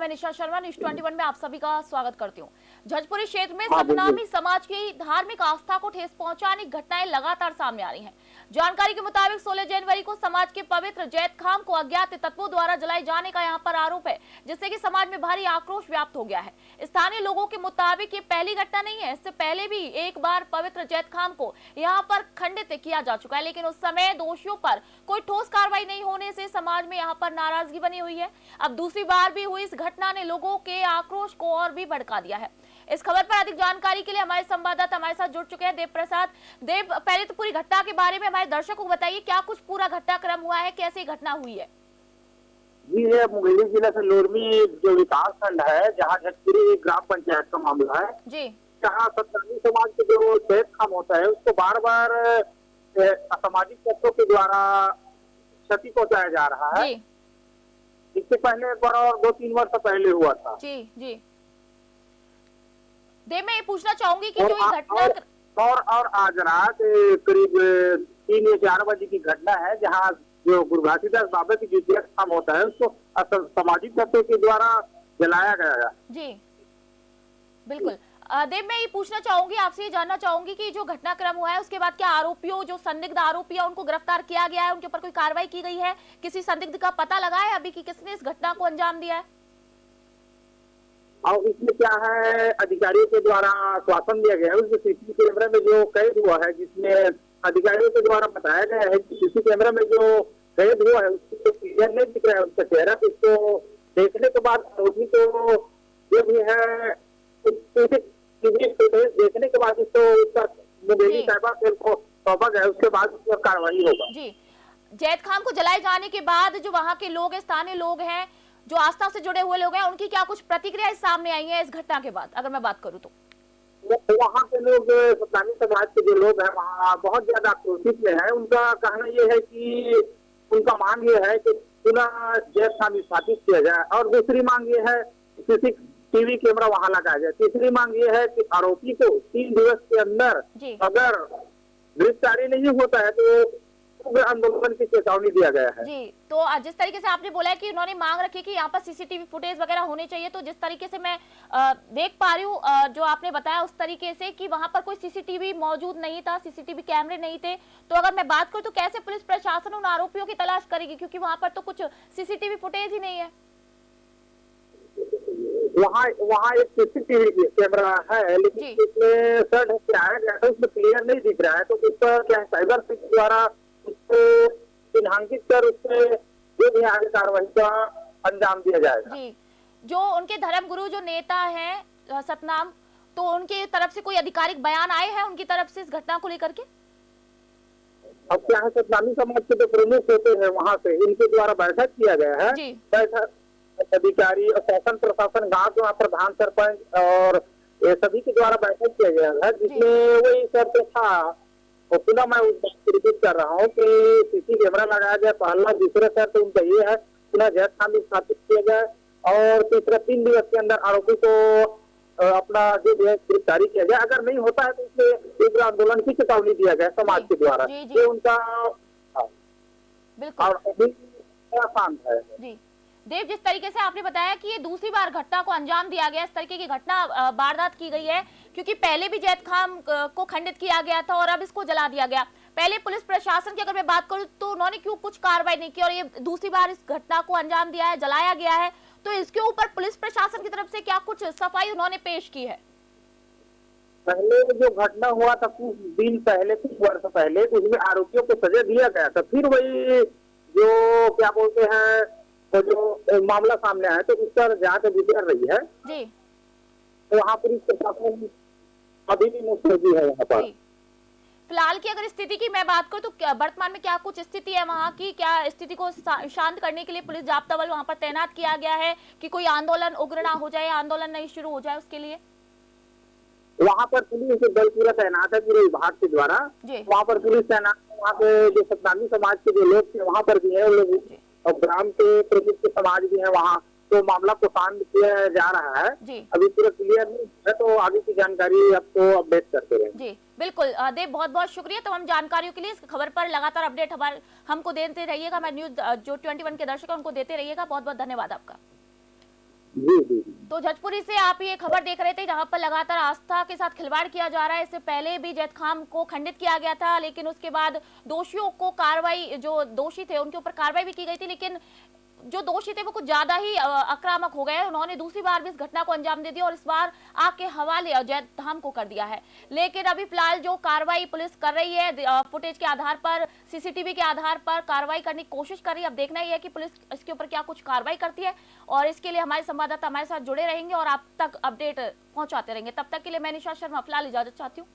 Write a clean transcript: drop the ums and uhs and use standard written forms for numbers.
मैं निशा शर्मा, न्यूज़ 21 में आप सभी का स्वागत करती हूँ। जजपुरी क्षेत्र में हाँ, बिल्कुल। सतनामी समाज की धार्मिक आस्था को ठेस पहुंचाने की घटनाएं लगातार सामने आ रही हैं। जानकारी के मुताबिक 16 जनवरी को समाज के पवित्र जैत खाम को अज्ञात तत्वों द्वारा जलाए जाने का यहां पर आरोप है, जिससे कि समाज में भारी आक्रोश व्याप्त हो गया है। स्थानीय लोगों के मुताबिक ये पहली घटना नहीं है, इससे पहले भी एक बार पवित्र जैत खाम को यहाँ पर खंडित किया जा चुका है, लेकिन उस समय दोषियों पर कोई ठोस कार्रवाई नहीं होने से समाज में यहाँ पर नाराजगी बनी हुई है। अब दूसरी बार भी हुई इस घटना ने लोगों के आक्रोश को और भी भड़का दिया है। इस खबर पर अधिक जानकारी के लिए हमारे संवाददाता हमारे साथ जुड़ चुके हैं देव प्रसाद। देव, पहले तो पूरी घटना के बारे में हमारे दर्शकों को बताइए, क्या कुछ पूरा घटनाक्रम हुआ है, कैसे घटना हुई है? जी, ये मुंगेली जिला से लोरमी जो विकास खंड है, जहाँ झटपुरी ग्राम पंचायत का मामला है जी। जहाँ सतनामी समाज के जो जैत खाम होता है उसको बार बार असामाजिक तत्वों के द्वारा क्षति पहुंचाया जा रहा है। जी इससे पहले एक बार और 2-3 वर्ष पहले हुआ था। जी जी देव, मैं ये पूछना चाहूंगी कि जो ये घटना और आज रात करीब 3 या 4 बजे की घटना है, जहाँ जो गुरु घासीदास बाबा की जो जैत खाम होता है उसको सामाजिक तत्वों के द्वारा जलाया गया। जी बिल्कुल। देव, मैं ये पूछना चाहूंगी, आपसे ये जानना चाहूंगी कि जो घटनाक्रम हुआ है उसके बाद क्या आरोपियों, जो संदिग्ध आरोपी है, उनको गिरफ्तार किया गया है, उनके ऊपर कोई कार्रवाई की गई है? किसी संदिग्ध का पता लगा है अभी कि किसने इस घटना को अंजाम दिया है? और इसमें क्या है, अधिकारियों के द्वारा आश्वासन दिया गया है, उसके सीसीटीवी कैमरे में जो कैद हुआ है, जिसमें अधिकारियों के द्वारा बताया गया है कि सीसीटीवी कैमरे में जो कैद हुआ है उसको क्लियर नहीं दिख रहा है उसका चेहरा। उसको देखने के बाद आरोपी को जो भी है देखने के बाद उसको उसका मुंगेली साइबर सेल को सौंपा गया, उसके बाद उस पर कार्रवाई होगा। जी, जैत खाम को जलाए जाने के बाद जो वहाँ के लोग हैं, स्थानीय लोग हैं, जो आस्था से जुड़े हुए लोग हैं, उनकी क्या कुछ प्रतिक्रियाएं सामने आई हैं इस घटना के बाद, अगर मैं बात करूं तो? वहाँ के लोग, सतनामी समाज के जो लोग हैं वहाँ बहुत ज्यादा आक्रोशित में है। उनका कहना ये है कि उनका मांग ये है कि पुनः जैत खाम स्थापित किया जाए, और दूसरी मांग ये है सीसीटीवी कैमरा वहाँ लगाया जाए। तीसरी मांग ये है कि आरोपी को 3 दिवस के अंदर अगर गिरफ्तारी नहीं होता है तो आंदोलन की चेतावनी दिया गया है। जी, तो जिस तरीके से आपने बोला है कि उन्होंने मांग रखी कि यहाँ पर सीसीटीवी फुटेज वगैरह होने चाहिए, तो जिस तरीके से मैं देख पा रही हूँ, जो आपने बताया उस तरीके से कि वहाँ पर कोई सीसीटीवी मौजूद नहीं था, सीसीटीवी कैमरे नहीं थे, तो अगर मैं बात करूँ तो कैसे पुलिस प्रशासन उन आरोपियों की तलाश करेगी, क्योंकि वहाँ पर तो कुछ सीसीटीवी फुटेज ही नहीं है? वहाँ एक सीसीटीवी कैमरा है, लेकिन उसमें सर ढकाया गया है, उसमें क्लियर नहीं दिख रहा है, तो उस पर क्या साइबर सेल द्वारा उसको चिन्हांकित कर उससे जो भी आगे कार्रवाई का अंजाम दिया जाएगा। जी, जो उनके धर्म गुरु जो नेता हैं सतनाम, तो उनके तरफ से कोई आधिकारिक बयान आए हैं उनकी तरफ से इस घटना को लेकर के? अब क्या है, सतनामी समाज के जो प्रमुख होते हैं वहाँ से इनके द्वारा बैठक किया गया है। बैठक अधिकारी और शासन प्रशासन, गाँव के प्रधान, सरपंच और सभी के द्वारा बैठक किया गया है, जिसमें वही सब था। और पुनः मैं उस बात को रिपीट कर रहा हूँ कि सीसी कैमरा लगाया जाए, पहला। दूसरा शर्त उनका ये है पुनः जैत खाम स्थापित किया जाए, और तीसरा 3 दिवस के अंदर आरोपी को अपना जो है गिरफ्तारी किया जाए। अगर नहीं होता है तो इसमें तीव्र आंदोलन की चेतावनी दिया गया समाज के द्वारा। ये उनका बिल्कुल शांत है। जी देव, जिस तरीके से आपने बताया कि ये दूसरी बार घटना को अंजाम दिया गया, इस तरीके की घटना वारदात की गई है, क्योंकि पहले भी जैत खाम को खंडित किया गया था और अब इसको जला दिया गया। पहले पुलिस प्रशासन की अगर मैं बात करूं तो उन्होंने क्यों कुछ कार्रवाई नहीं की, और ये दूसरी बार इस घटना को अंजाम दिया है, जलाया गया है, तो इसके ऊपर पुलिस प्रशासन की तरफ से क्या कुछ सफाई उन्होंने पेश की है? पहले जो घटना हुआ था कुछ दिन पहले, कुछ वर्ष पहले, उसमें आरोपियों को सजा दिया गया था। फिर वही जो क्या बोलते हैं, तो जो मामला सामने आया तो उस पर जांच अभी कर रही है जी। तो वहाँ पुलिस प्रशासन अभी भी मुस्तैदी है यहाँ पर। फिलहाल की अगर स्थिति की मैं बात करूं तो वर्तमान में क्या कुछ स्थिति है वहाँ की? क्या स्थिति को शांत करने के लिए पुलिस जाब्ता बल वहाँ पर तैनात किया गया है कि कोई आंदोलन उग्र ना हो जाए, आंदोलन नहीं शुरू हो जाए उसके लिए? वहाँ पर पुलिस दल पूरा तैनात है, पूरे विभाग के द्वारा। वहाँ पर पुलिस तैनात है। वहाँ पे जो सतनामी समाज के जो लोग थे वहाँ पर भी है लोग, और ग्राम के प्रमुख के समाज भी है वहाँ, तो मामला को शांत किया जा रहा है। अभी पूरा क्लियर नहीं है, तो आगे की जानकारी आपको अपडेट करते रहेंगे। जी बिल्कुल देव, बहुत बहुत शुक्रिया तमाम जानकारियों के लिए। इस खबर पर लगातार अपडेट हमको देते रहिएगा, हमारे न्यूज जो 21 के दर्शक हैं उनको देते रहिएगा। बहुत बहुत धन्यवाद आपका। जी जी जी। तो जजपुरी से आप ये खबर देख रहे थे जहां पर लगातार आस्था के साथ खिलवाड़ किया जा रहा है। इससे पहले भी जैद खान को खंडित किया गया था, लेकिन उसके बाद दोषियों को कार्रवाई, जो दोषी थे उनके ऊपर कार्रवाई भी की गई थी, लेकिन जो दोषी थे वो कुछ ज्यादा ही आक्रामक हो गए। उन्होंने दूसरी बार भी इस घटना को अंजाम दे दिया और इस बार आग के हवाले अजय धाम को कर दिया है। लेकिन अभी फिलहाल जो कार्रवाई पुलिस कर रही है, फुटेज के आधार पर, सीसीटीवी के आधार पर कार्रवाई करने की कोशिश कर रही है। अब देखना ही है कि पुलिस इसके ऊपर क्या कुछ कार्रवाई करती है, और इसके लिए हमारे संवाददाता हमारे साथ जुड़े रहेंगे और आप तक अपडेट पहुंचाते रहेंगे। तब तक के लिए मैं निशा शर्मा फिलहाल इजाजत चाहती हूँ।